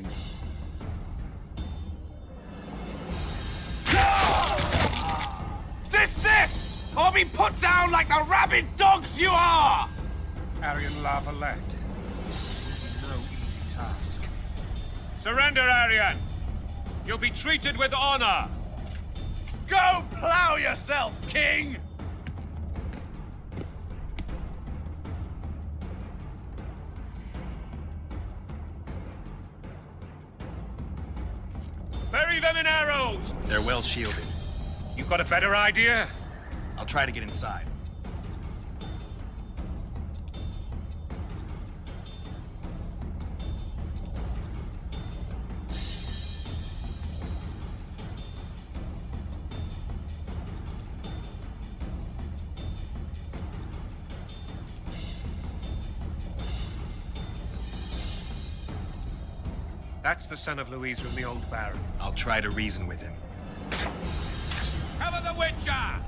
mine. Desist! Or be put down like the rabid dogs you are! Aryan Lavalette. No easy task. Surrender, Aryan! You'll be treated with honor! Go plow yourself, King! Bury them in arrows! They're well shielded. You got a better idea? I'll try to get inside. That's the son of Louisa and the old Baron. I'll try to reason with him. Cover the Witcher!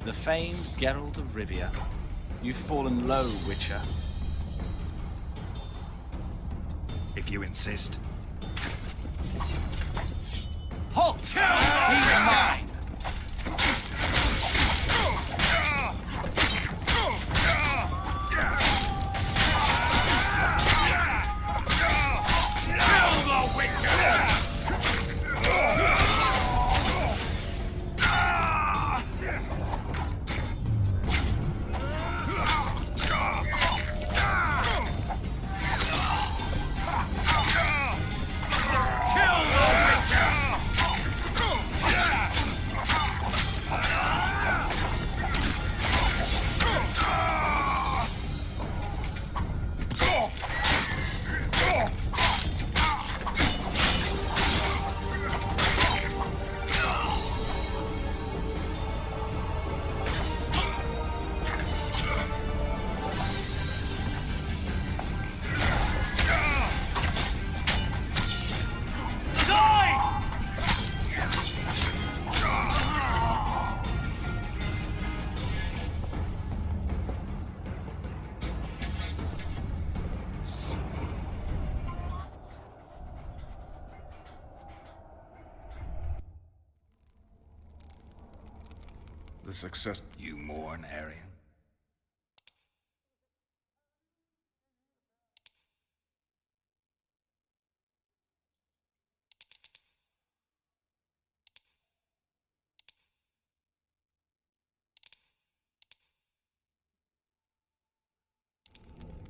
The famed Geralt of Rivia. You've fallen low, Witcher. If you insist. Halt! He's mine! the success. You mourn, Aryan?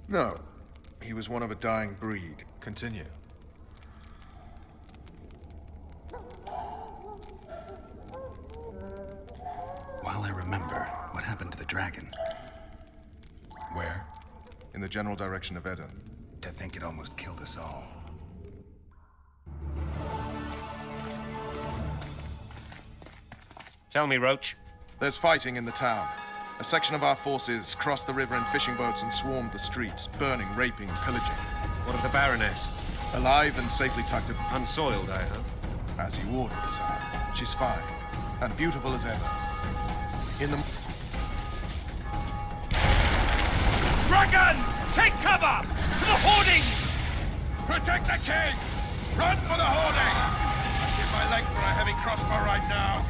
No. He was one of a dying breed. Continue. While I remember, what happened to the dragon? Where? In the general direction of Edda. To think it almost killed us all. Tell me, Roach. There's fighting in the town. A section of our forces crossed the river in fishing boats and swarmed the streets, burning, raping, pillaging. What of the Baroness? Alive and safely tucked up, Unsoiled, I hope. as you ordered, sir. She's fine, and beautiful as ever. In the... Dragon! Take cover! To the hoardings! Protect the king! Run for the hoarding! I'd give my leg for a heavy crossbow right now.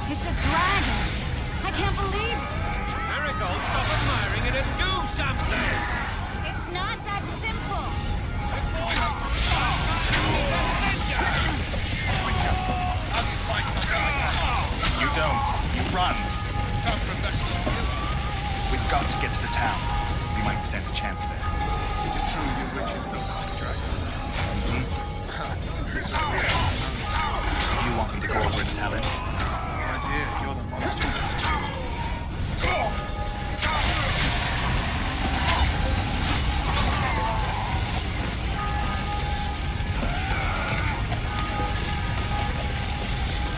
It's a dragon! I can't believe it! Marigold, stop admiring it and do something! It's not that simple! You don't. You run. Some professional killer. We've got to get to the town. We might stand a chance there. Is it true you witches don't hunt dragons? This is weird. You want me to go over and tell it? No idea. You're the monster.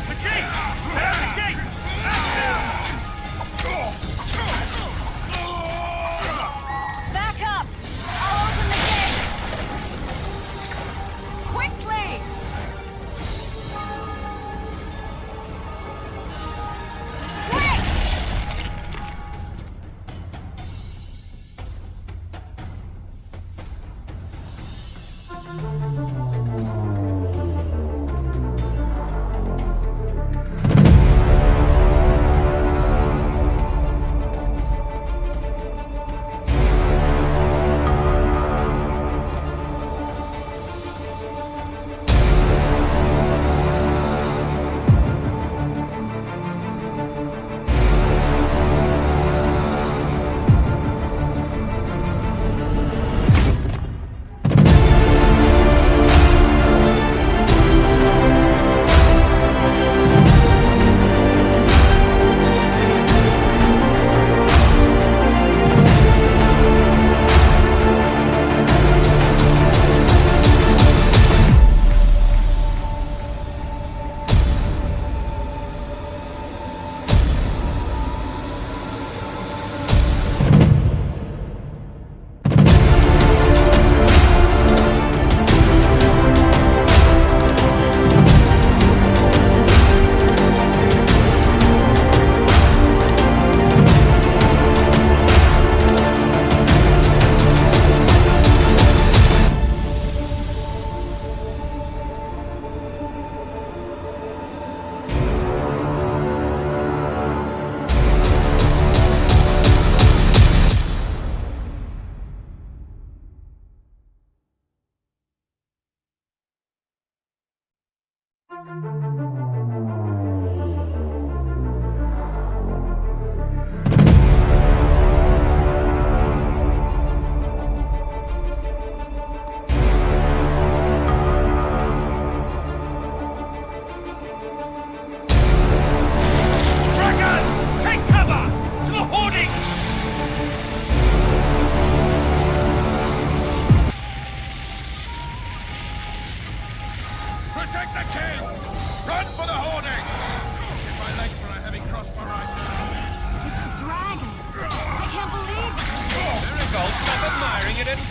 The gate! There the gate! Back up! I'll open the gate! Quickly!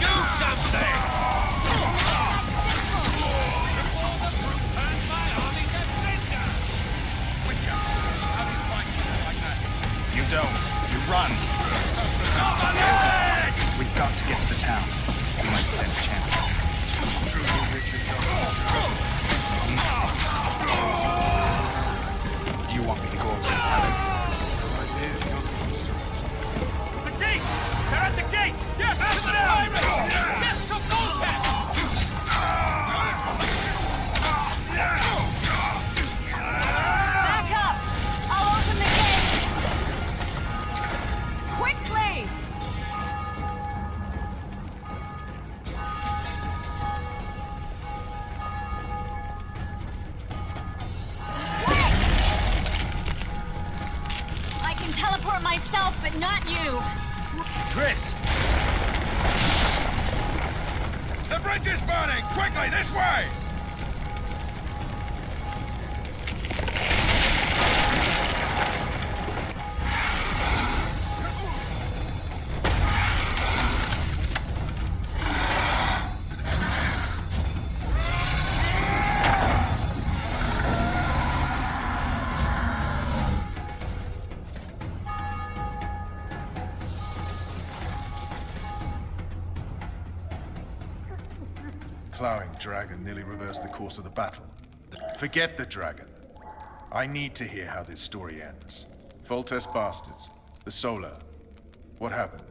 do something! Before the brute turns my army to cinder! Witcher, how do you fight something like that? You don't. You run. We've got to get to the town. We might stand a chance. Truly, witches don't. Do you want me to go over and tell him? The gate! They're at the gate! Yes, to the pirate! Yes, to Volcat! Back up! I'll open the gate! Quickly! Quick! I can teleport myself, but not you. Triss! The bridge is burning! Quickly, this way! Plowing dragon nearly reversed the course of the battle. Forget the dragon. I need to hear how this story ends. Voltes bastards. The Solar. What happened?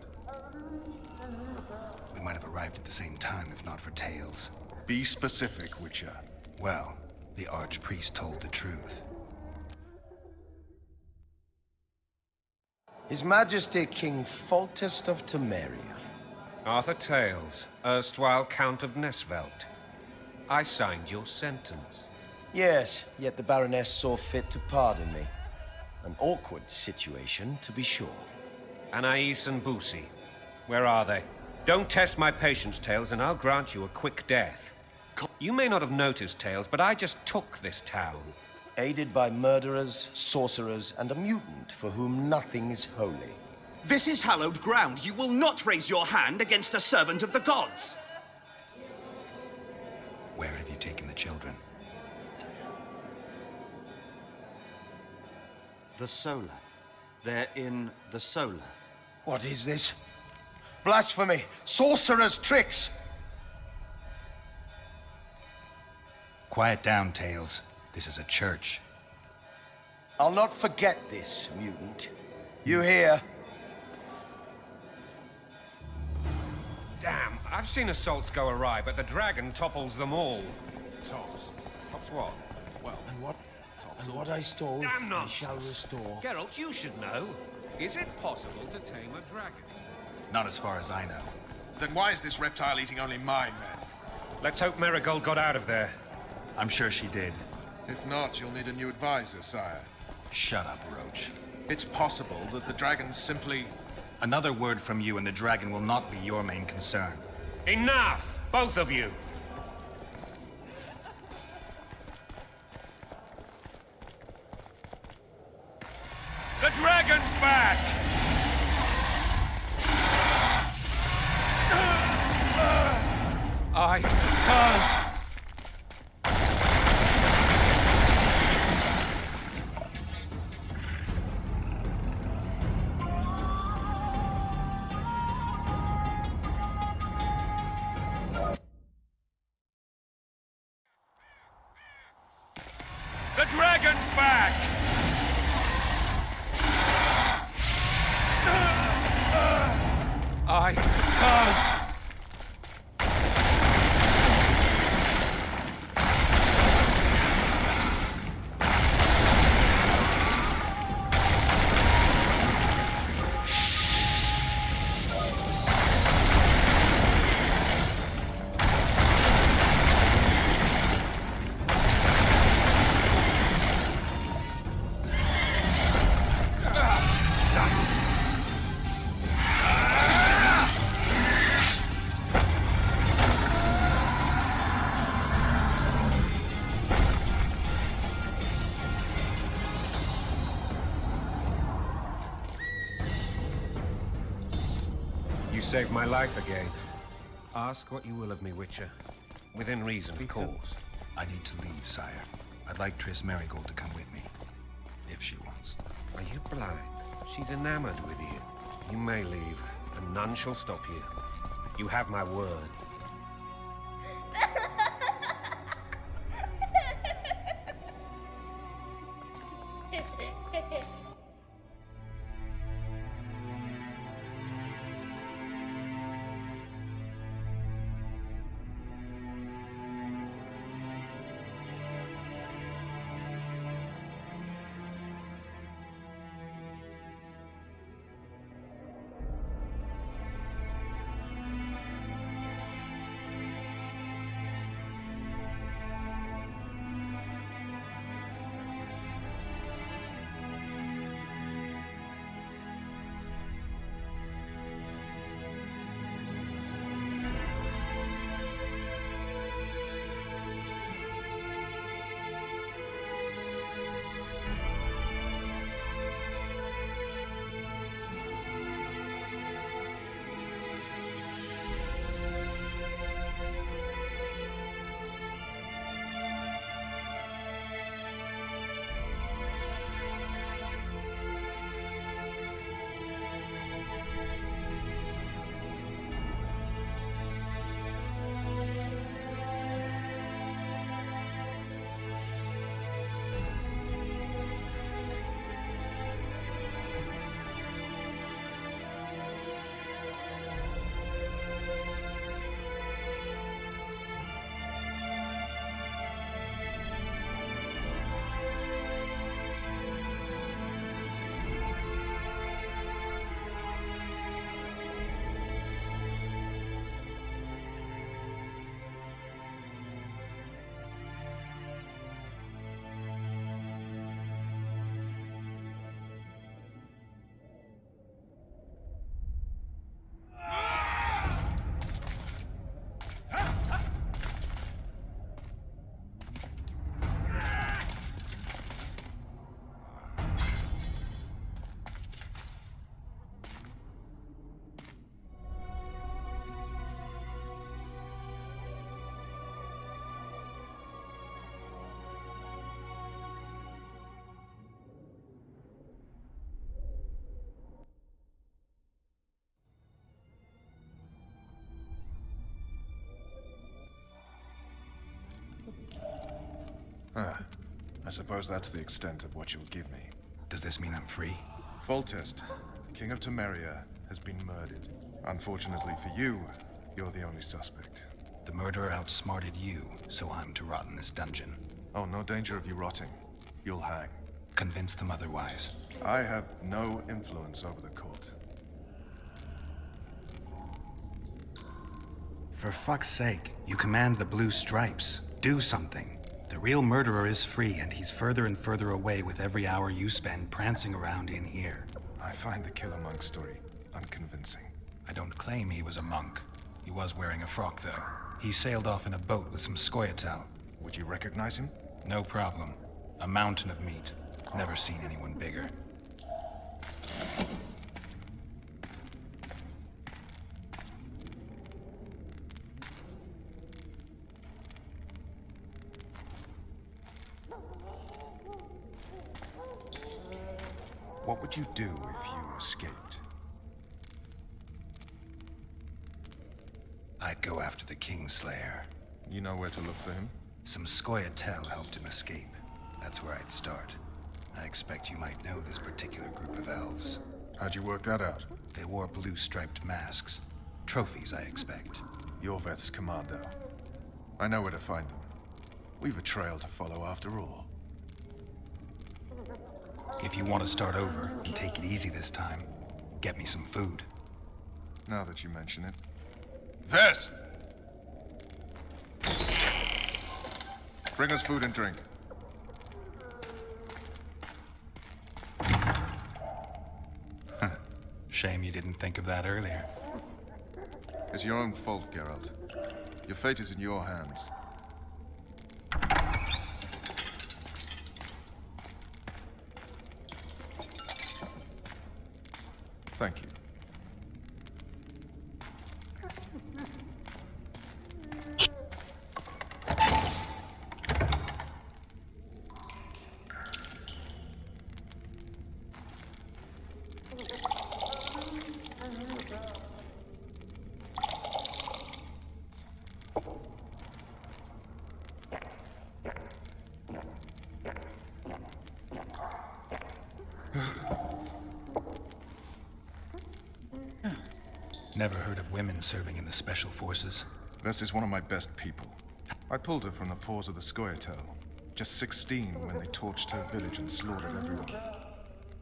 We might have arrived at the same time if not for Tails. Be specific, Witcher. Well, the Archpriest told the truth. His Majesty King Foltest of Temeria. Arthur Tails, erstwhile Count of Nesvelt. I signed your sentence. Yes, yet the Baroness saw fit to pardon me. An awkward situation, to be sure. Anais and Boosie. Where are they? Don't test my patience, Tails, and I'll grant you a quick death. You may not have noticed, Tails, but I just took this town. Aided by murderers, sorcerers, and a mutant for whom nothing is holy. This is hallowed ground. You will not raise your hand against a servant of the gods. Where have you taken the children? The Solar. They're in the Solar. What is this? Blasphemy! Sorcerer's tricks! Quiet down, Tails. This is a church. I'll not forget this, mutant. You hear? Damn, I've seen assaults go awry, but the dragon topples them all. Tops. Tops what? Well, And what I stole, Damn I nonsense. shall restore. Geralt, you should know. Is it possible to tame a dragon? Not as far as I know. then why is this reptile eating only my men? Let's hope Marigold got out of there. I'm sure she did. If not, you'll need a new advisor, sire. Shut up, Roach. It's possible that the dragon simply... Another word from you and the dragon will not be your main concern. Enough! Both of you! The dragon's back! I can't... The dragon's back! I can't... You saved my life again. Ask what you will of me, Witcher. Within reason, of course. I need to leave, sire. I'd like Triss Marigold to come with me. If she wants. Are you blind? She's enamored with you. You may leave, and none shall stop you. You have my word. I suppose that's the extent of what you'll give me. Does this mean I'm free? Foltest, King of Temeria, has been murdered. Unfortunately for you, you're the only suspect. The murderer outsmarted you, so I'm to rot in this dungeon. Oh, no danger of you rotting. You'll hang. Convince them otherwise. I have no influence over the court. For fuck's sake, you command the blue stripes. Do something. The real murderer is free, and he's further and further away with every hour you spend prancing around in here. I find the killer monk story unconvincing. I don't claim he was a monk. He was wearing a frock, though. He sailed off in a boat with some Skoyatel. Would you recognize him? No problem. A mountain of meat. Never seen anyone bigger. What would you do if you escaped? I'd go after the Kingslayer. You know where to look for him? Some Skoyatel helped him escape. That's where I'd start. I expect you might know this particular group of elves. How'd you work that out? They wore blue-striped masks. Trophies, I expect. Yorveth's commando. I know where to find them. We've a trail to follow after all. If you want to start over and take it easy this time, get me some food. Now that you mention it. Vez! Bring us food and drink. Shame you didn't think of that earlier. It's your own fault, Geralt. Your fate is in your hands. Thank you. Never heard of women serving in the special forces. Vess is one of my best people. I pulled her from the paws of the Scoia'tael. Just 16 when they torched her village and slaughtered everyone.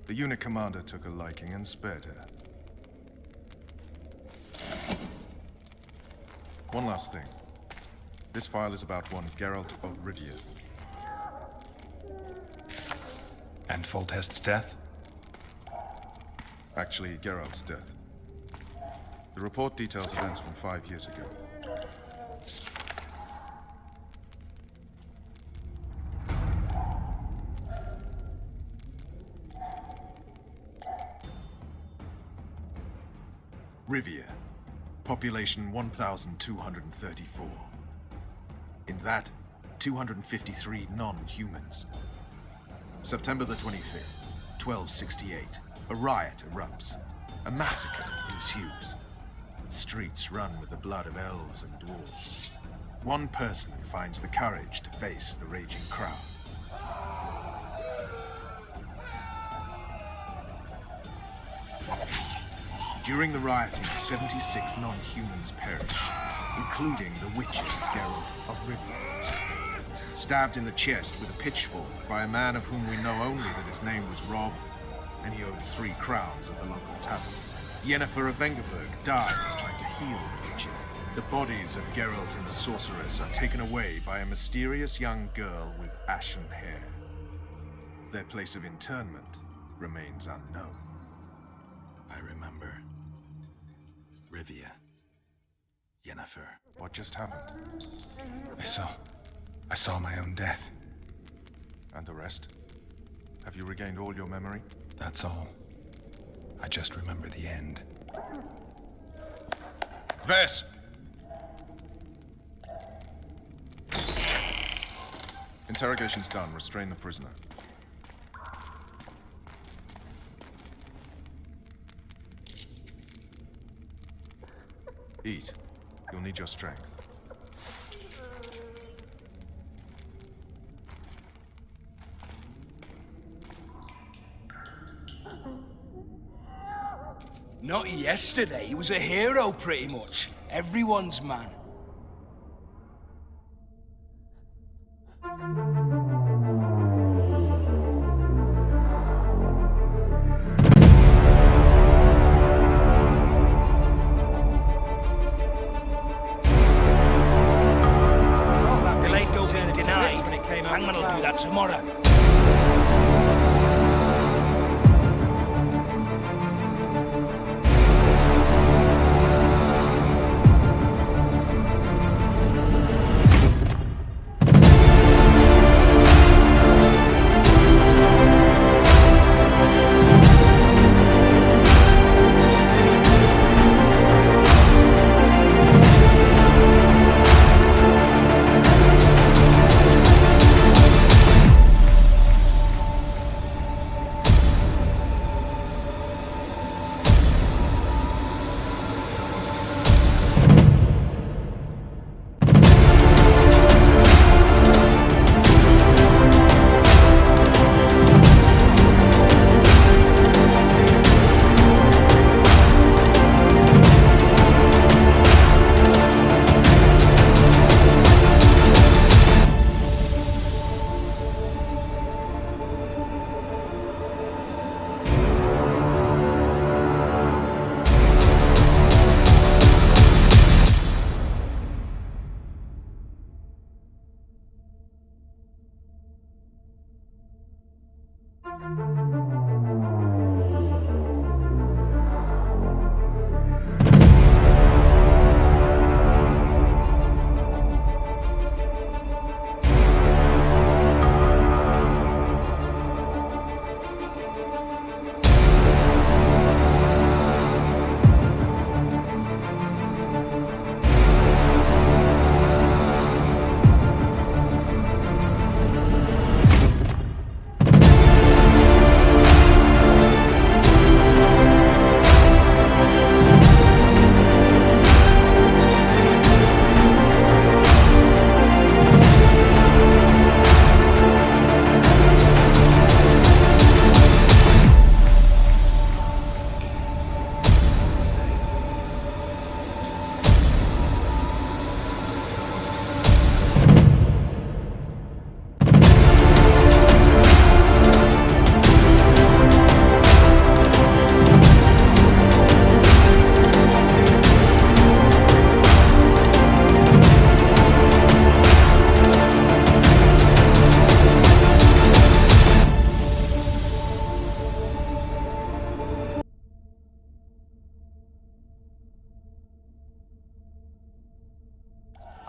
The unit commander took a liking and spared her. One last thing. This file is about one Geralt of Rivia. And Foltest's death? Actually, Geralt's death. The report details events from 5 years ago. Rivia. Population 1,234. In that, 253 non-humans. September the 25th, 1268. A riot erupts. A massacre ensues. The streets run with the blood of elves and dwarves. One person finds the courage to face the raging crowd. During the rioting, 76 non-humans perished, including the witcher Geralt of Rivia. Stabbed in the chest with a pitchfork by a man of whom we know only that his name was Rob, and he owed 3 crowns at the local tavern. Yennefer of Vengerberg dies trying to heal the witcher. The bodies of Geralt and the sorceress are taken away by a mysterious young girl with ashen hair. Their place of internment remains unknown. I remember. Rivia. Yennefer. What just happened? I saw my own death. And the rest? Have you regained all your memory? That's all. I just remember the end. Vess! Interrogation's done. Restrain the prisoner. Eat. You'll need your strength. Not yesterday. He was a hero, pretty much. Everyone's man. The late don't be denied. Hangman will do that tomorrow.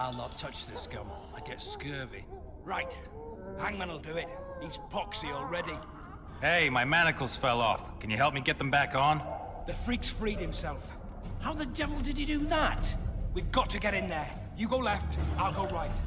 I'll not touch the scum. I get scurvy. Right. Hangman'll do it. He's poxy already. Hey, my manacles fell off. Can you help me get them back on? The freak's freed himself. How the devil did he do that? We've got to get in there. You go left, I'll go right.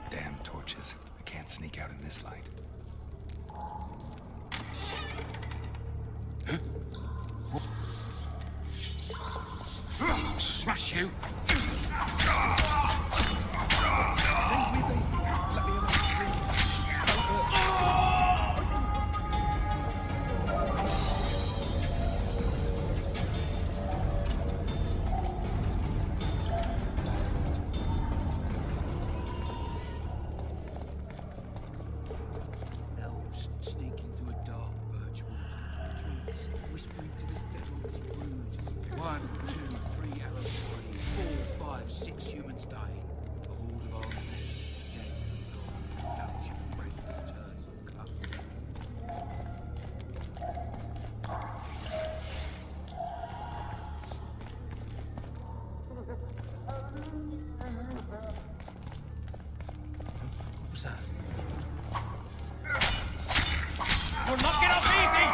Damn torches. I can't sneak out in this light. Smash you! Elves sneaking through a dark birch wood. Trees whispering to this devil's brood. 1, 2, 3 arrows flying. 4, 5, 6 humans dying. A horde of armed men, dead and gone. Don't you afraid the return will come? What was that? You're knocking off easy!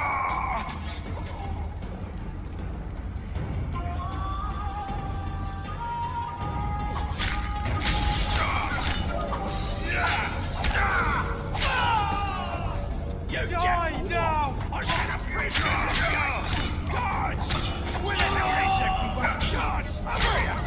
You die now! I should have prisoners of yours! Guards! We're in the race, everyone! Guards! Hurry up!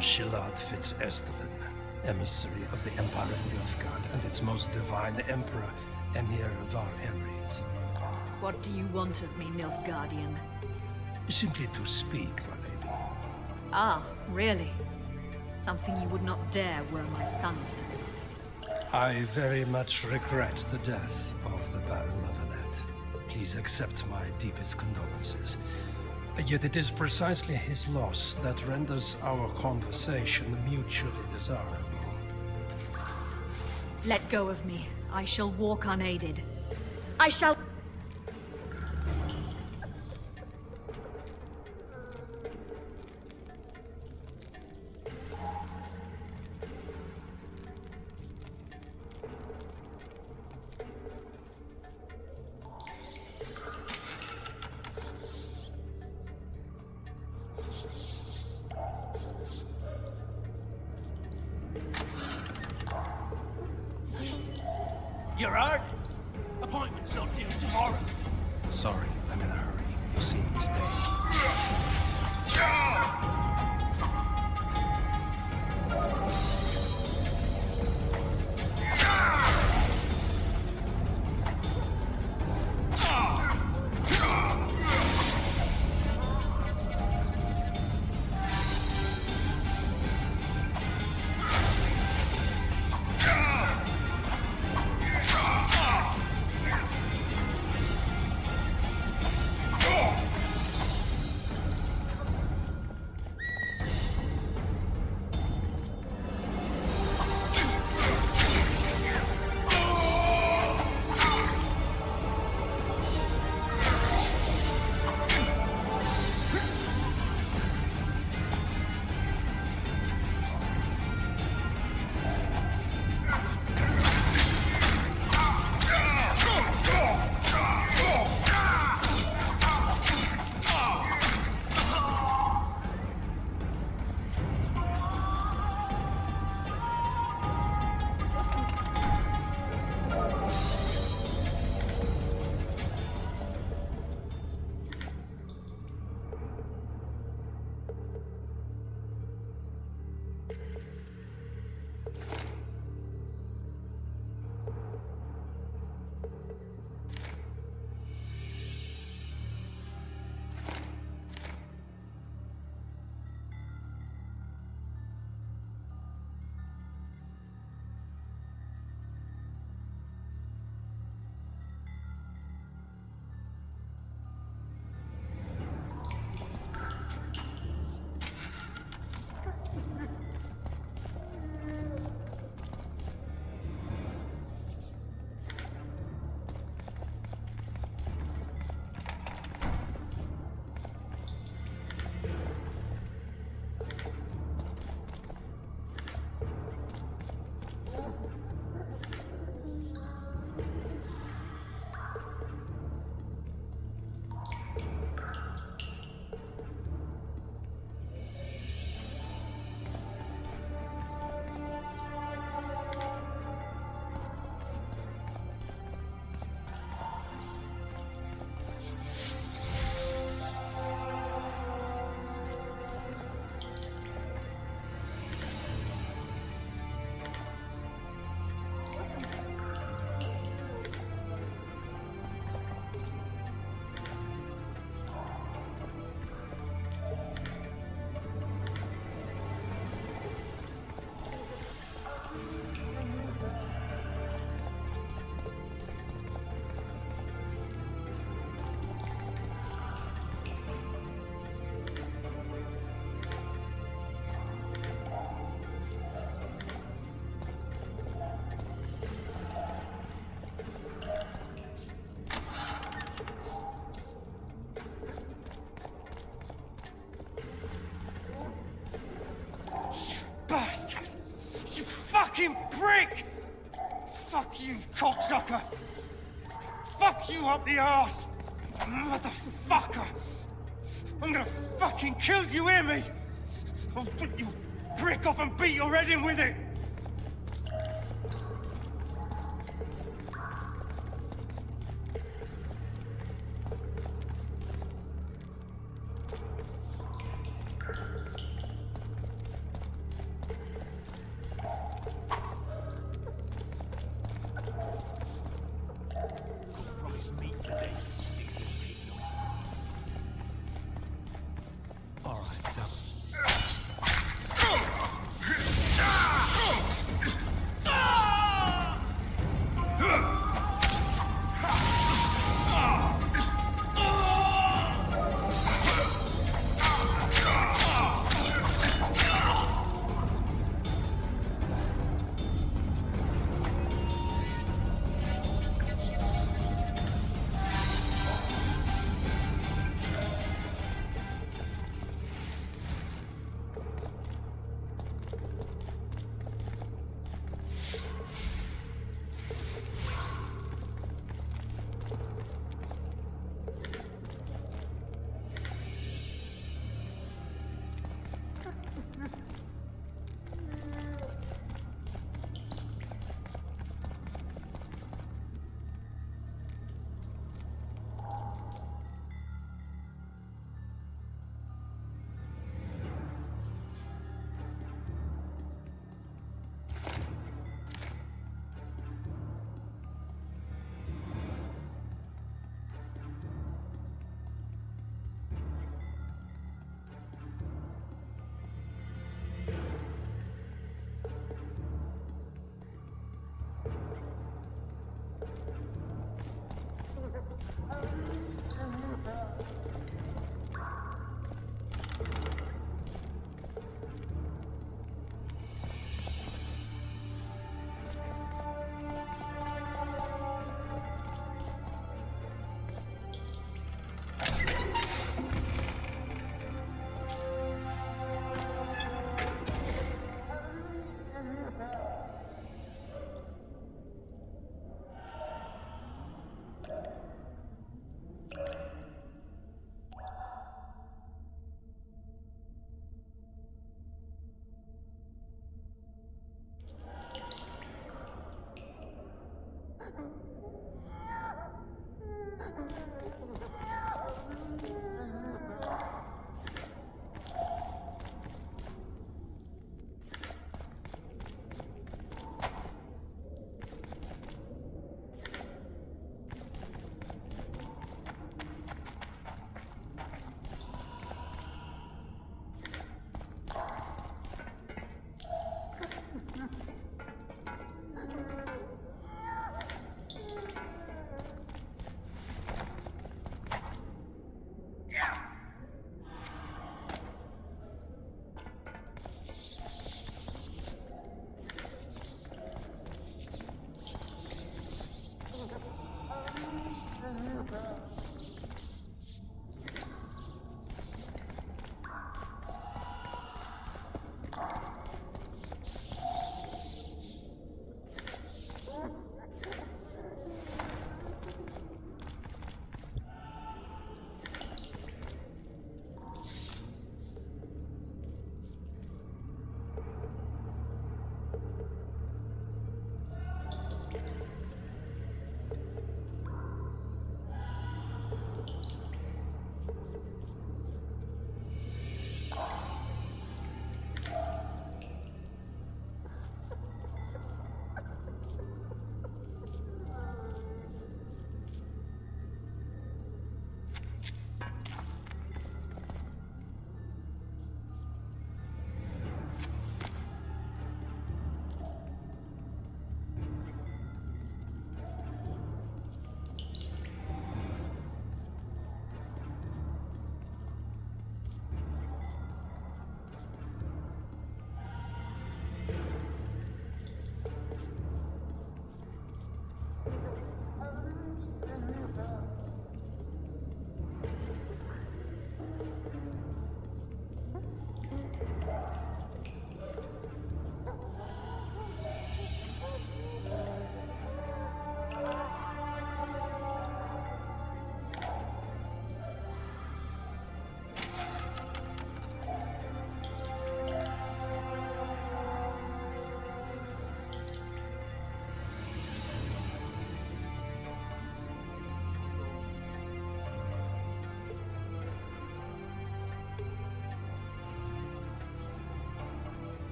Shilad Fitz-Estelin, emissary of the Empire of Nilfgaard and its most divine Emperor, Emir Var Emrys. What do you want of me, Nilfgaardian? Simply to speak, my lady. Ah, really? Something you would not dare were my son still alive. I very much regret the death of the Baron Lavalette. Please accept my deepest condolences. Yet it is precisely his loss that renders our conversation mutually desirable. Let go of me. I shall walk unaided. I shall... You're early. Appointment's not due tomorrow. Sorry, I'm in a hurry. You'll see me today. Bastard! You fucking prick! Fuck you, cocksucker! Fuck you up the arse! Motherfucker! I'm gonna fucking kill you, hear me? I'll rip you prick off and beat your head in with it!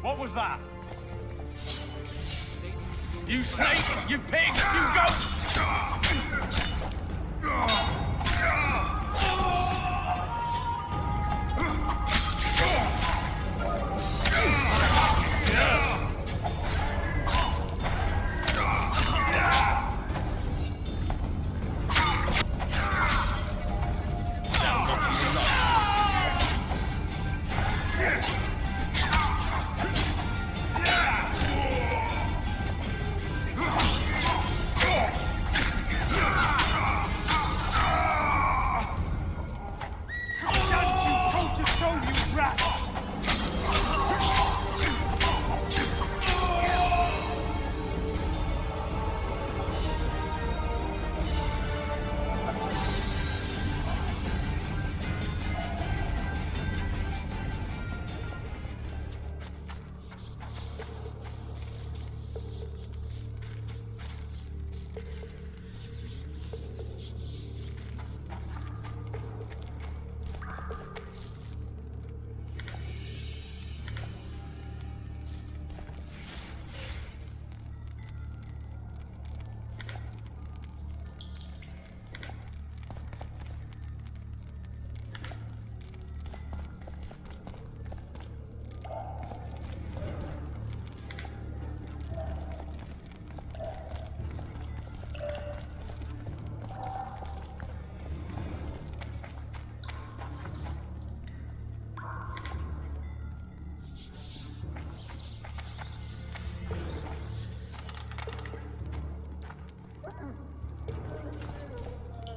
What was that? You snake! You pig! You goat!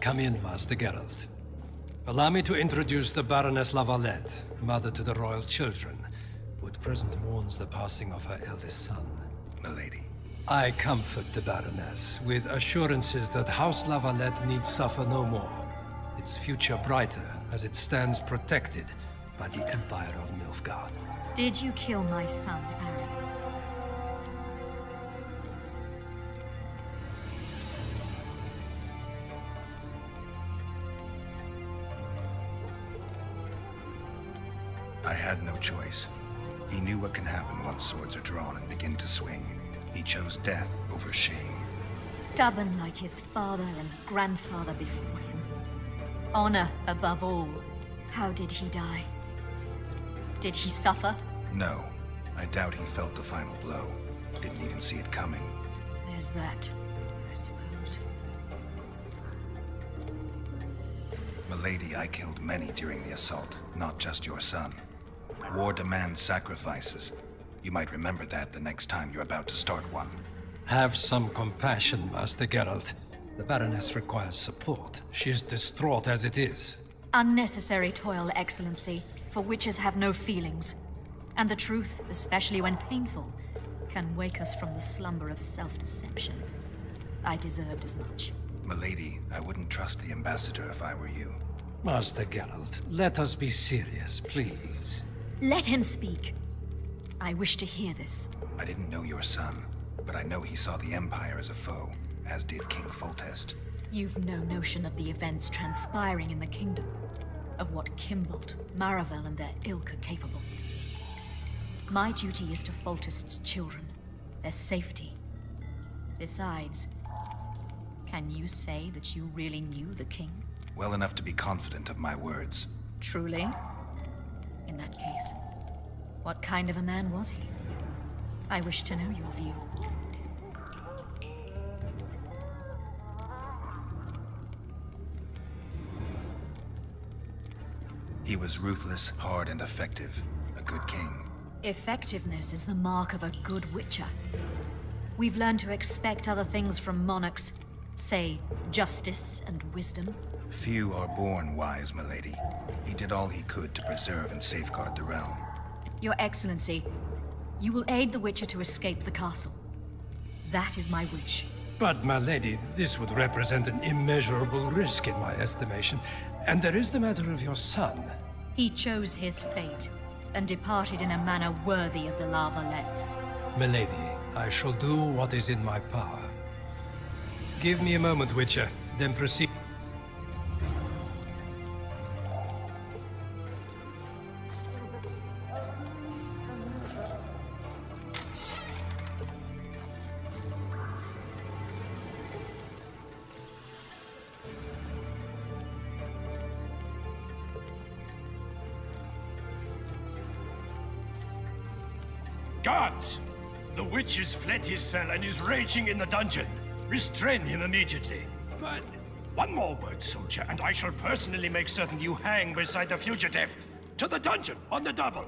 Come in, Master Geralt. Allow me to introduce the Baroness Lavalette, mother to the royal children, who at present mourns the passing of her eldest son. Milady. I comfort the Baroness with assurances that House Lavalette need suffer no more, its future brighter as it stands protected by the Empire of Nilfgaard. Did you kill my son, Harry? I had no choice. He knew what can happen once swords are drawn and begin to swing. He chose death over shame. Stubborn like his father and grandfather before him. Honor above all. How did he die? Did he suffer? No. I doubt he felt the final blow. Didn't even see it coming. There's that, I suppose. Milady, I killed many during the assault, not just your son. War demands sacrifices. You might remember that the next time you're about to start one. Have some compassion, Master Geralt. The Baroness requires support. She is distraught as it is. Unnecessary toil, Excellency, for witches have no feelings. And the truth, especially when painful, can wake us from the slumber of self-deception. I deserved as much. Milady, I wouldn't trust the ambassador if I were you. Master Geralt, let us be serious, please. Let him speak. I wish to hear this. I didn't know your son, but I know he saw the Empire as a foe, as did King Foltest. You've no notion of the events transpiring in the kingdom, of what Kimbold, Maravel, and their ilk are capable. My duty is to Foltest's children, their safety. Besides, can you say that you really knew the king? Well enough to be confident of my words. Truly? In that case, what kind of a man was he? I wish to know your view. He was ruthless, hard, and effective. A good king. Effectiveness is the mark of a good witcher. We've learned to expect other things from monarchs. Say, justice and wisdom. Few are born wise, milady. He did all he could to preserve and safeguard the realm. Your Excellency, you will aid the Witcher to escape the castle. That is my wish. But, my lady, this would represent an immeasurable risk in my estimation. And there is the matter of your son. He chose his fate, and departed in a manner worthy of the Lavalettes. Milady, I shall do what is in my power. Give me a moment, Witcher, then proceed. Guards! The witch has fled his cell and is raging in the dungeon. Restrain him immediately. But one more word, soldier, and I shall personally make certain you hang beside the fugitive. To the dungeon, on the double.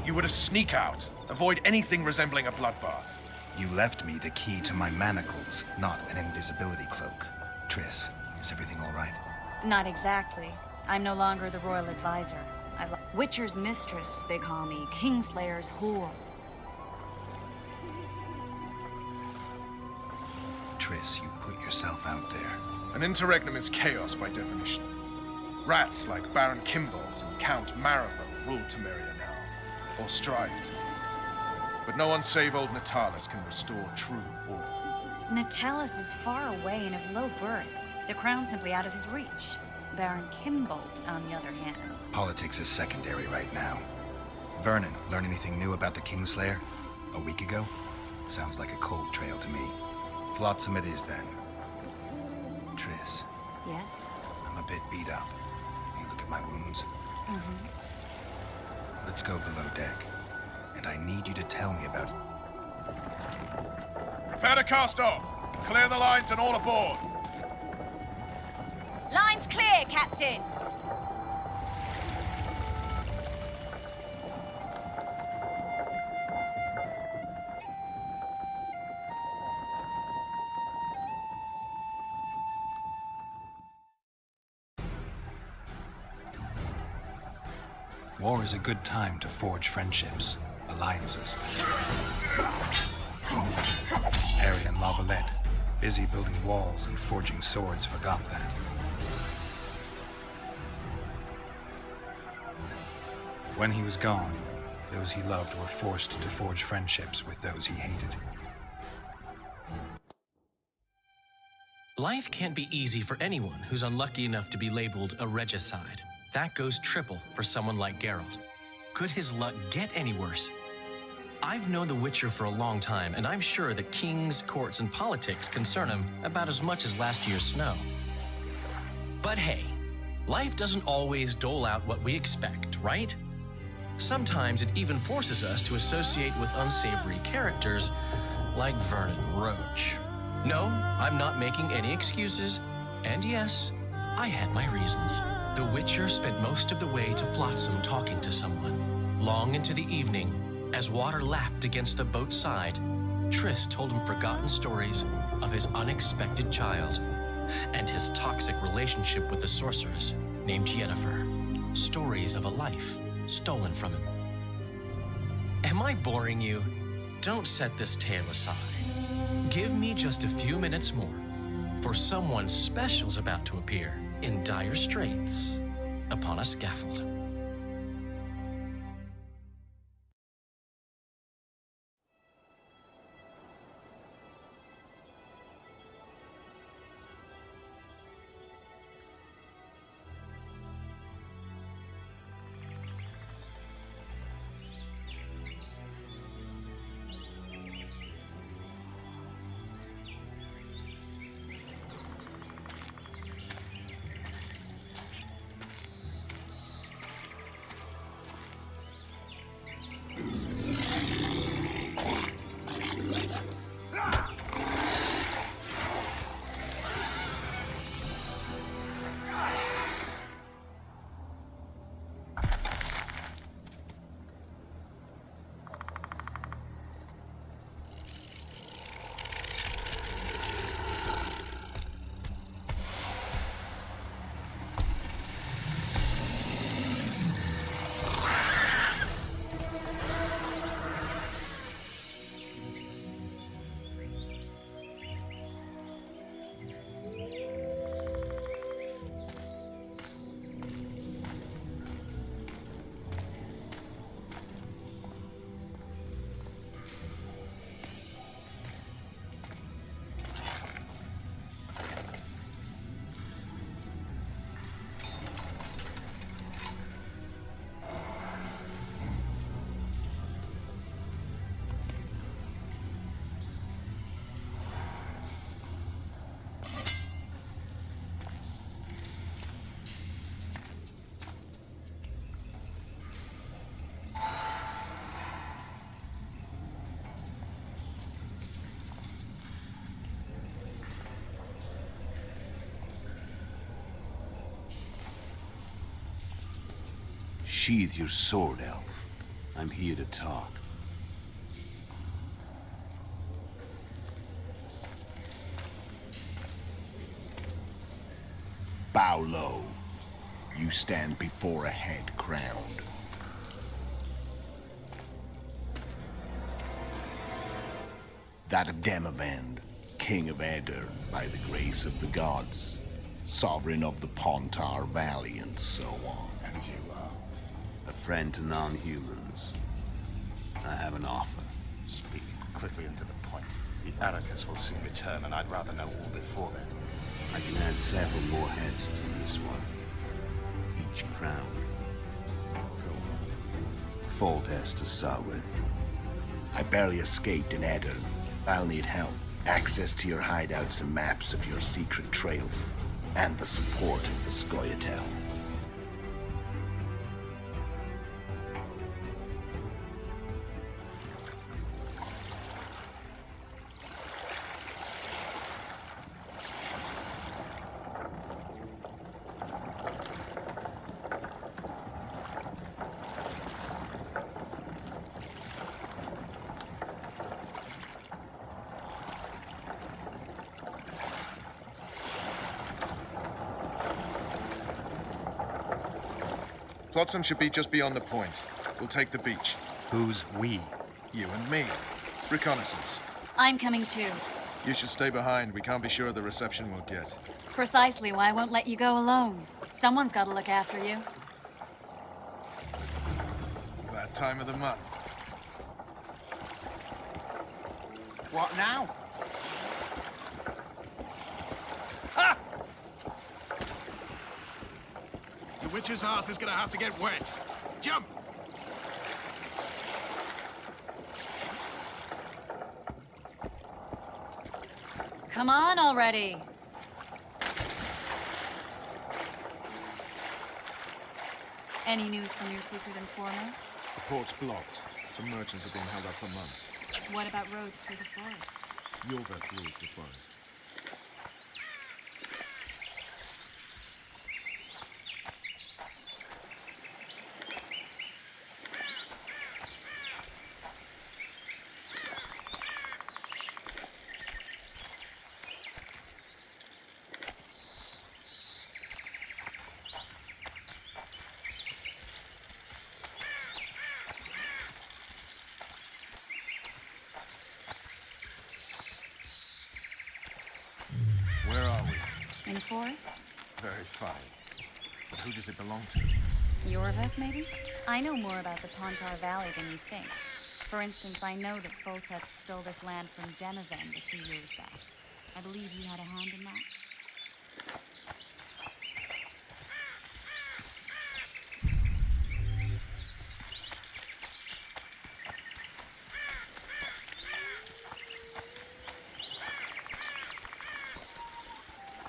You were to sneak out. Avoid anything resembling a bloodbath. You left me the key to my manacles, not an invisibility cloak. Triss, is everything all right? Not exactly. I'm no longer the royal advisor. Witcher's mistress, they call me. Kingslayer's whore. Triss, you put yourself out there. An interregnum is chaos by definition. Rats like Baron Kimbold and Count Maravel rule Temeria now, or strive to. But no one save old Natalis can restore true order. Natalis is far away and of low birth. The crown's simply out of his reach. Baron Kimbold, on the other hand. Politics is secondary right now. Vernon, learn anything new about the Kingslayer? A week ago? Sounds like a cold trail to me. Flotsam it is then. Triss. Yes? I'm a bit beat up. Will you look at my wounds? Let's go below deck. And I need you to tell me about it. Prepare to cast off! Clear the lines and all aboard! Line's clear, Captain! War is a good time to forge friendships, alliances. Harry and Lavalette, busy building walls and forging swords, forgot that. When he was gone, those he loved were forced to forge friendships with those he hated. Life can't be easy for anyone who's unlucky enough to be labeled a regicide. That goes triple for someone like Geralt. Could his luck get any worse? I've known the Witcher for a long time, and I'm sure that kings, courts, and politics concern him about as much as last year's snow. But hey, life doesn't always dole out what we expect, right? Sometimes it even forces us to associate with unsavory characters like Vernon Roach. No, I'm not making any excuses, and yes, I had my reasons. The Witcher spent most of the way to Flotsam talking to someone. Long into the evening, as water lapped against the boat's side, Triss told him forgotten stories of his unexpected child and his toxic relationship with a sorceress named Yennefer. Stories of a life stolen from him. Am I boring you? Don't set this tale aside. Give me just a few minutes more, for someone special's about to appear in dire straits upon a scaffold. Sheathe your sword, Elf. I'm here to talk. Bow low. You stand before a head crowned. That of Demavend, king of Aedirn, by the grace of the gods. sovereign of the Pontar Valley and so on. And you are? A friend to non-humans. I have an offer. Speak quickly and to the point. The Arrakis will soon return, and I'd rather know all before then. I can add several more heads to this one. Each crown. Foltest to start with. I barely escaped in Edirn. I'll need help. Access to your hideouts and maps of your secret trails. And the support of the Scoia'tael. Flotsam should be just beyond the point. We'll take the beach. Who's we? You and me. Reconnaissance. I'm coming too. You should stay behind. We can't be sure of the reception we'll get. Precisely why I won't let you go alone. Someone's got to look after you. That time of the month. What now? The witch's ass is gonna have to get wet. Jump! Come on already. Any news from your secret informer? The port's blocked. Some merchants have been held up for months. What about roads through the forest? Yorveth rules the forest. Where are we? In a forest? Very funny. But who does it belong to? Yorveth, maybe? I know more about the Pontar Valley than you think. For instance, I know that Foltest stole this land from Demavend a few years back. I believe you had a hand in that.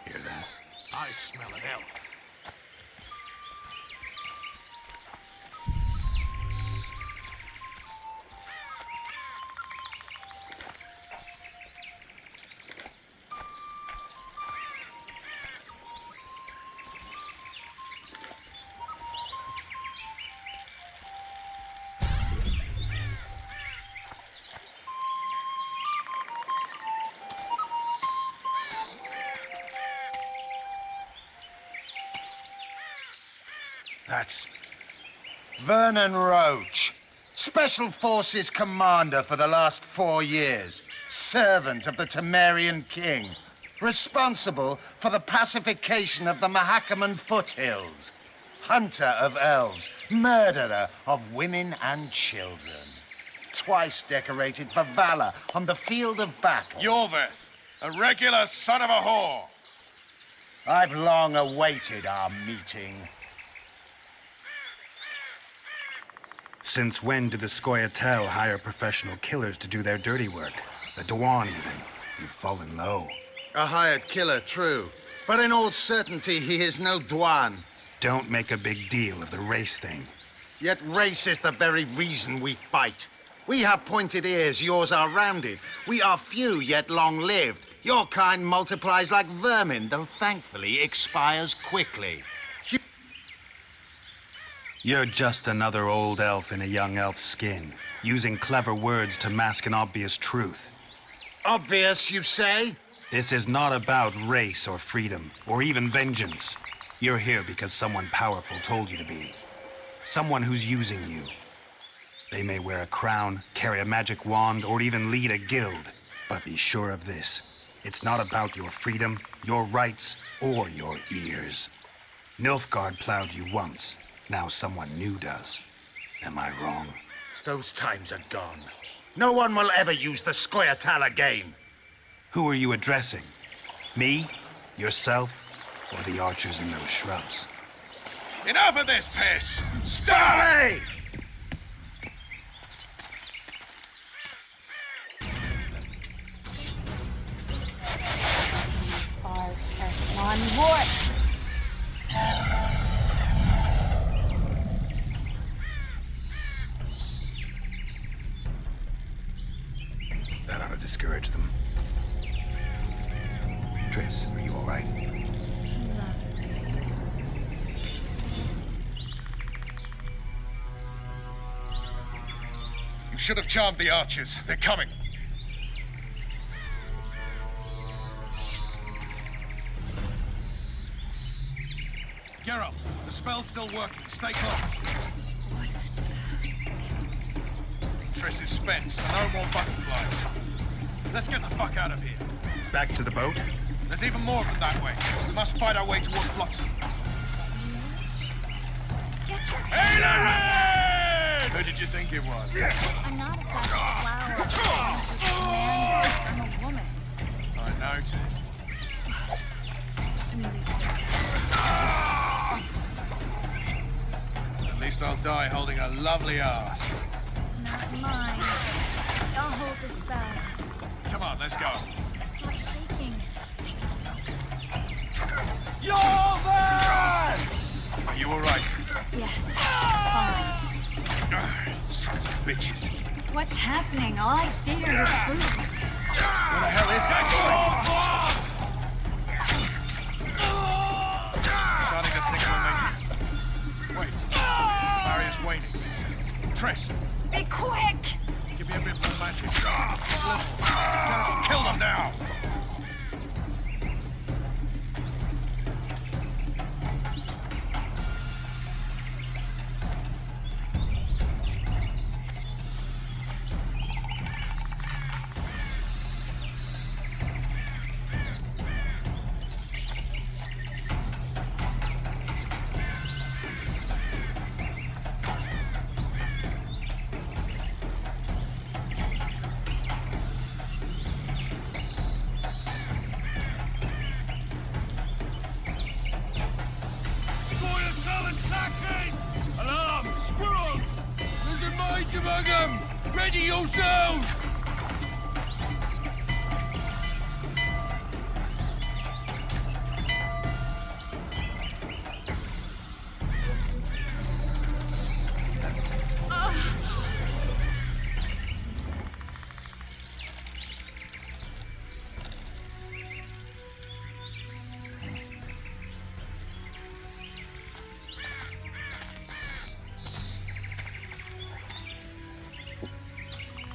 Hear that? I smell an elf. That's... Vernon Roach, Special Forces Commander for the last 4 years, servant of the Temerian King, responsible for the pacification of the Mahakaman foothills, hunter of elves, murderer of women and children, twice decorated for valor on the field of battle. Yorveth, a regular son of a whore! I've long awaited our meeting. Since when did the Scoia'tael hire professional killers to do their dirty work? The Dewan, even. You've fallen low. A hired killer, true. But in all certainty, he is no Dwan. Don't make a big deal of the race thing. Yet race is the very reason we fight. We have pointed ears, yours are rounded. We are few, yet long-lived. Your kind multiplies like vermin, though thankfully expires quickly. You're just another old elf in a young elf's skin, using clever words to mask an obvious truth. Obvious, you say? This is not about race or freedom, or even vengeance. You're here because someone powerful told you to be. Someone who's using you. They may wear a crown, carry a magic wand, or even lead a guild. But be sure of this. It's not about your freedom, your rights, or your ears. Nilfgaard plowed you once. Now someone new does. Am I wrong? Those times are gone. No one will ever use the Squirtal again. Who are you addressing? Me? Yourself? Or the archers in those shrubs? Enough of this piss! Starley! Spars are on warp. That ought to discourage them. Triss, are you all right? You should have charmed the archers. They're coming. Geralt, the spell's still working. Stay close. Triss is spent, so no more butterflies. Let's get the fuck out of here. Back to the boat? There's even more of them that way. We must fight our way toward Flotsam. Hey, who did you think it was? I'm not a savage flower. I'm a woman. I noticed. I'm really sick. At least I'll die holding a lovely ass. Not mine. I'll hold the spell. Come on, let's go. Stop shaking. You're there! Are you all right? Yes. Fine. Sons of bitches. What's happening? All I see are your boots. What the hell is that? Starting to think we'll make it. Wait. Barrier's waning. Triss, Be quick! give me a bit more magic. Kill them now! Alarm! Squirrels! There's a mage among them! Ready yourselves!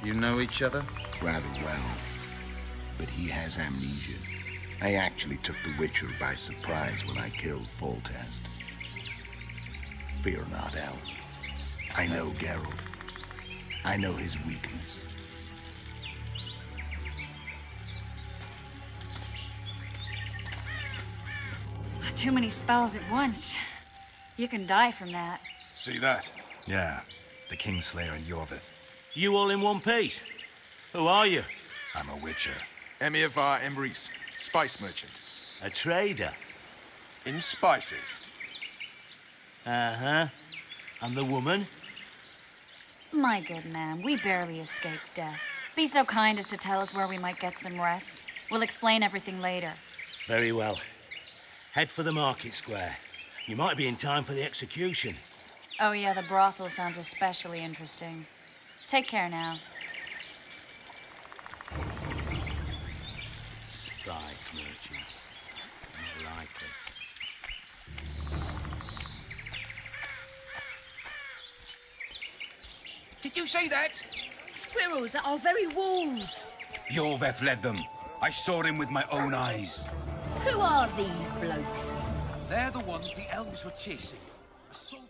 You know each other? Rather well. But he has amnesia. I actually took the Witcher by surprise when I killed Foltest. Fear not, Elf. I know Geralt. I know his weakness. Too many spells at once. You can die from that. See that? Yeah, the Kingslayer and Yorvith. You all in one piece? Who are you? I'm a Witcher. Emiavar Emrys, spice merchant. A trader? In spices. Uh-huh. And the woman? My good man, we barely escaped death. Be so kind as to tell us where we might get some rest. We'll explain everything later. Very well. Head for the market square. You might be in time for the execution. Oh yeah, the brothel sounds especially interesting. Take care now. Spice merchant. Not likely. Did you see that? Squirrels at our very walls. Yorveth led them. I saw him with my own eyes. Who are these blokes? They're the ones the elves were chasing. Assault.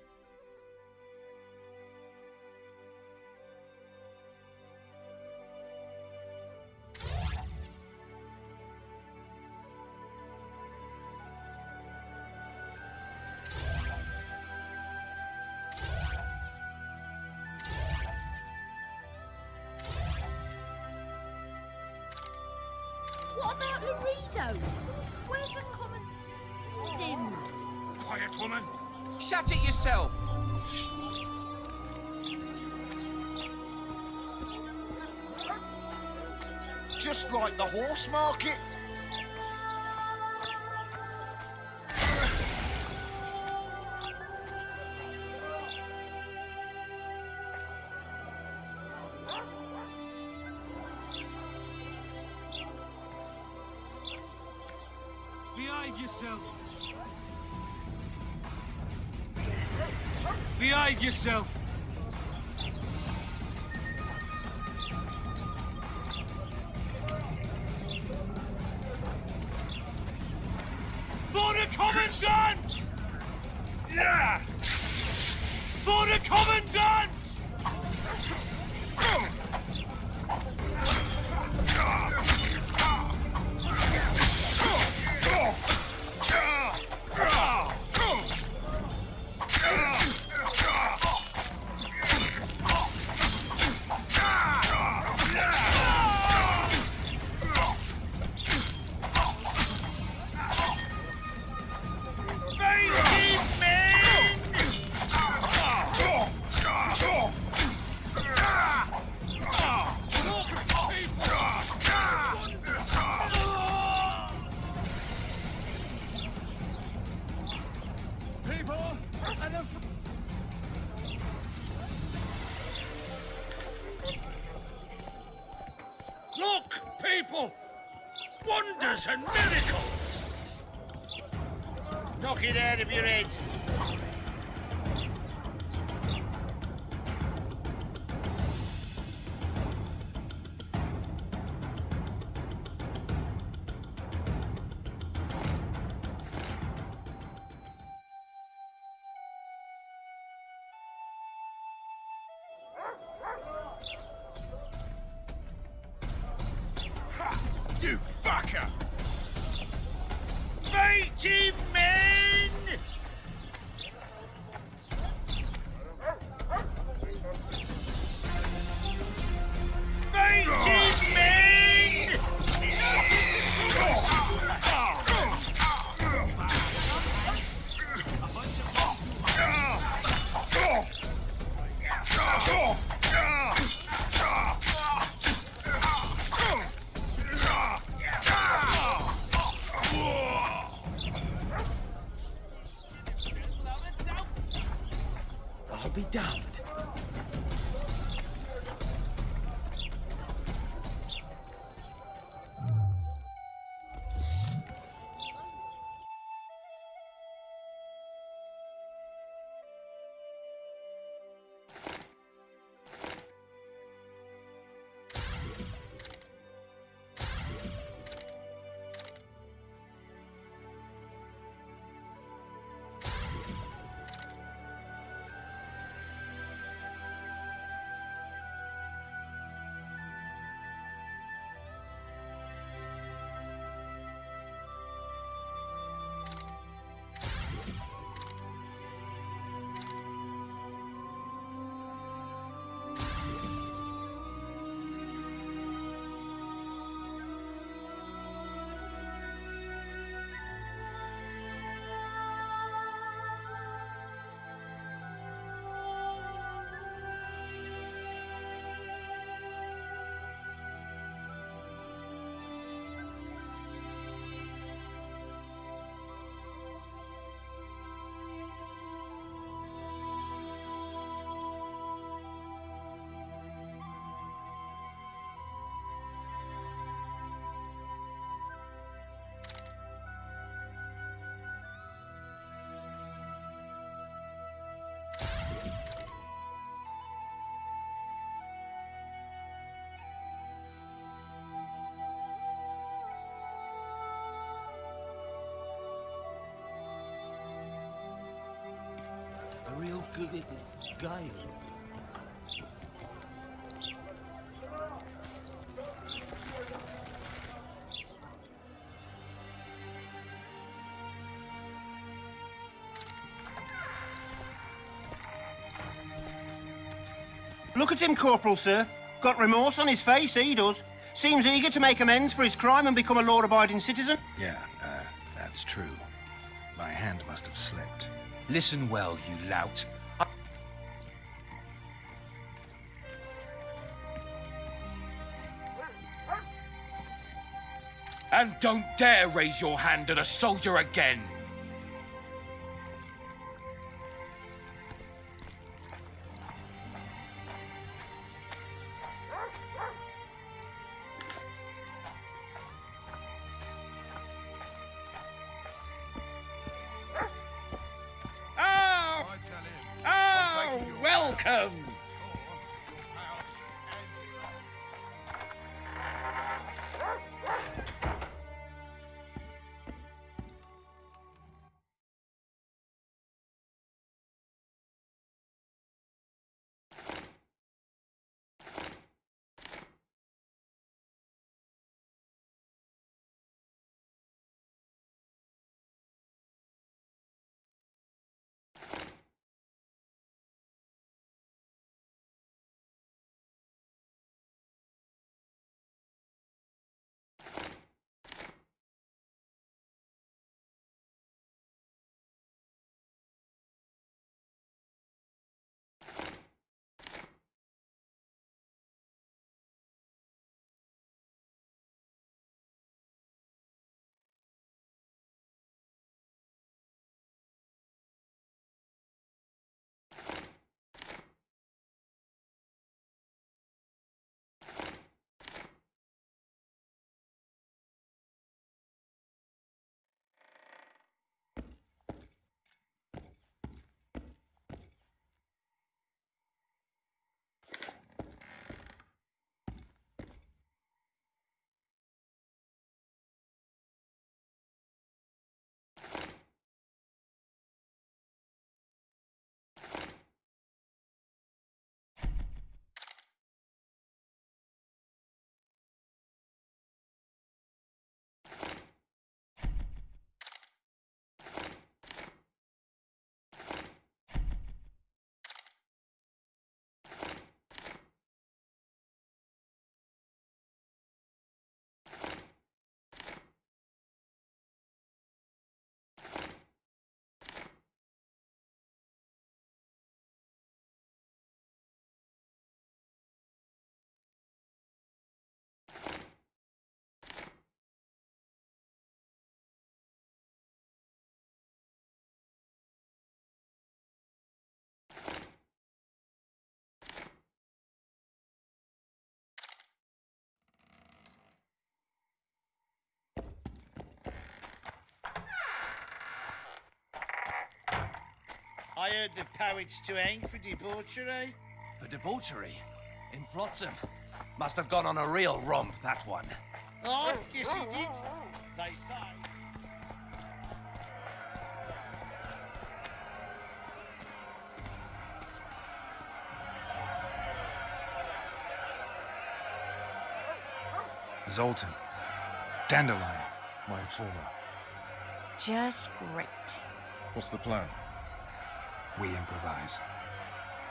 What about Laredo? Where's the common... Need him? Quiet, woman. Shut it yourself. Just like the horse market. Behave yourself. Behave yourself. For the Commandant! Yeah! For the Commandant! Look, people! Wonders and miracles! Knock it out of your head. You fucker! Mighty men! Mighty men! I'll be damned. A real good guy. Look at him, Corporal, sir. Got remorse on his face, he does. Seems eager to make amends for his crime and become a law-abiding citizen. Yeah, that's true. My hand must have slipped. Listen well, you lout. And don't dare raise your hand at a soldier again! Welcome! I heard the poet's to hang for debauchery. For debauchery? In Flotsam? Must have gone on a real romp, that one. Oh, yes he did. They say. Zoltan. Dandelion. My informer. Just great. What's the plan? We improvise.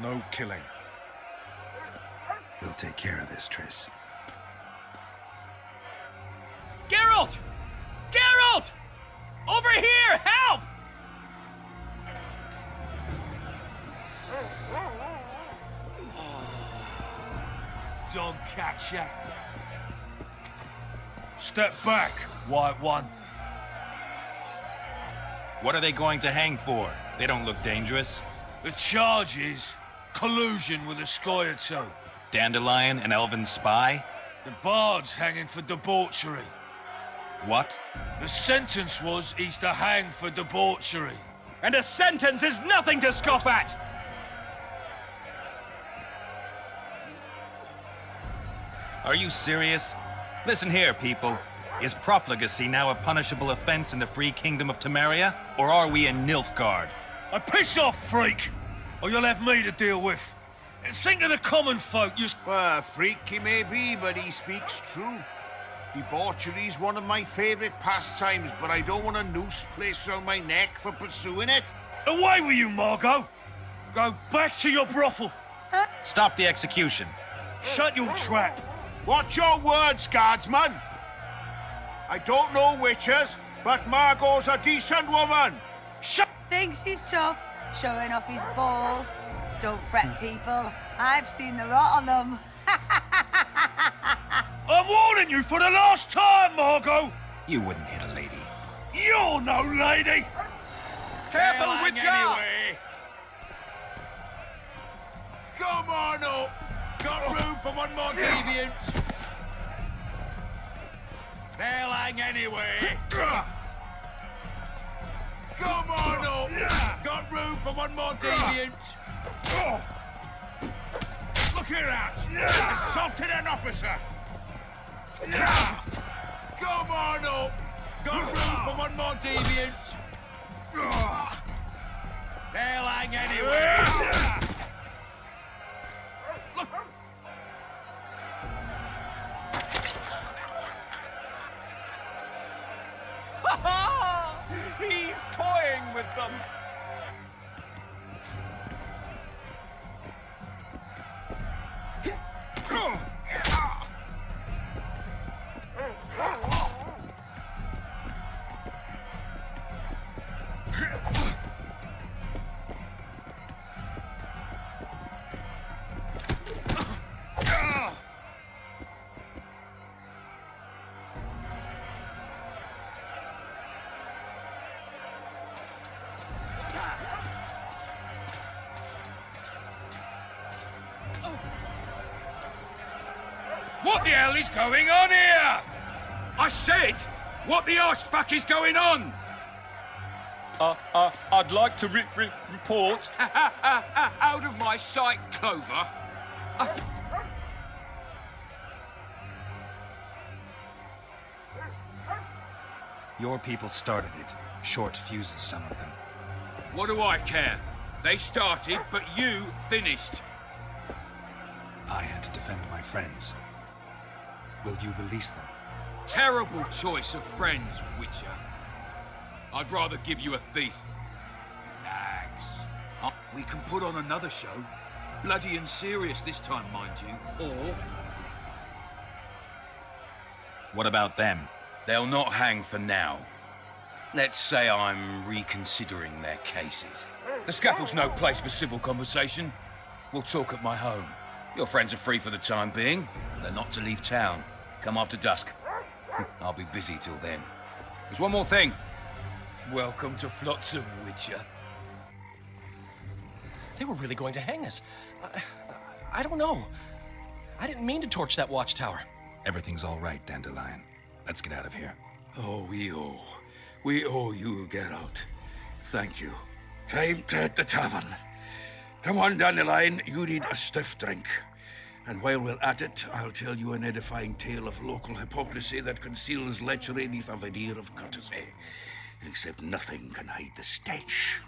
No killing. We'll take care of this, Triss. Geralt! Geralt! Over here! Help! Don't catch ya. Step back, White One. What are they going to hang for? They don't look dangerous. The charge is collusion with a sky or two. Dandelion, an elven spy? The bard's hanging for debauchery. What? The sentence was he's to hang for debauchery. And a sentence is nothing to scoff at! Are you serious? Listen here, people. Is profligacy now a punishable offense in the free kingdom of Temeria? Or are we in Nilfgaard? Piss off, freak! Or you'll have me to deal with. Think of the common folk, Well, a freak he may be, but he speaks true. Debauchery's one of my favorite pastimes, but I don't want a noose placed around my neck for pursuing it. Away with you, Margot! Go back to your brothel! Stop the execution. Shut your trap! Watch your words, guardsman. I don't know witches, but Margot's a decent woman. Shut. Thinks he's tough, showing off his balls. Don't fret, people. I've seen the rot on them. I'm warning you for the last time, Margot! You wouldn't hit a lady. You're no lady! Careful, Witcher! Anyway. Come on up! Got room for one more deviant. They'll hang anyway. Come on up! Got room for one more deviant. Look here at! Assaulted an officer! Come on up! Got room for one more deviant. They'll hang anyway. Look. Ha ha! He's toying with them. What the hell is going on here? I said, what the arse fuck is going on? I'd like to report. Out of my sight, Clover. Your people started it. Short fuses, some of them. What do I care? They started, but you finished. I had to defend my friends. Will you release them? Terrible choice of friends, Witcher. I'd rather give you a thief. Nags. We can put on another show. Bloody and serious this time, mind you. Or... What about them? They'll not hang for now. Let's say I'm reconsidering their cases. The scaffold's no place for civil conversation. We'll talk at my home. Your friends are free for the time being, but they're not to leave town. Come after dusk. I'll be busy till then. There's one more thing. Welcome to Flotsam, Witcher. They were really going to hang us. I don't know. I didn't mean to torch that watchtower. Everything's all right, Dandelion. Let's get out of here. Oh, we owe you, Geralt. Thank you. Time to hit the tavern. Come on, Dandelion, you need a stiff drink. And while we're at it, I'll tell you an edifying tale of local hypocrisy that conceals lechery neath a veneer of courtesy. Except nothing can hide the stench.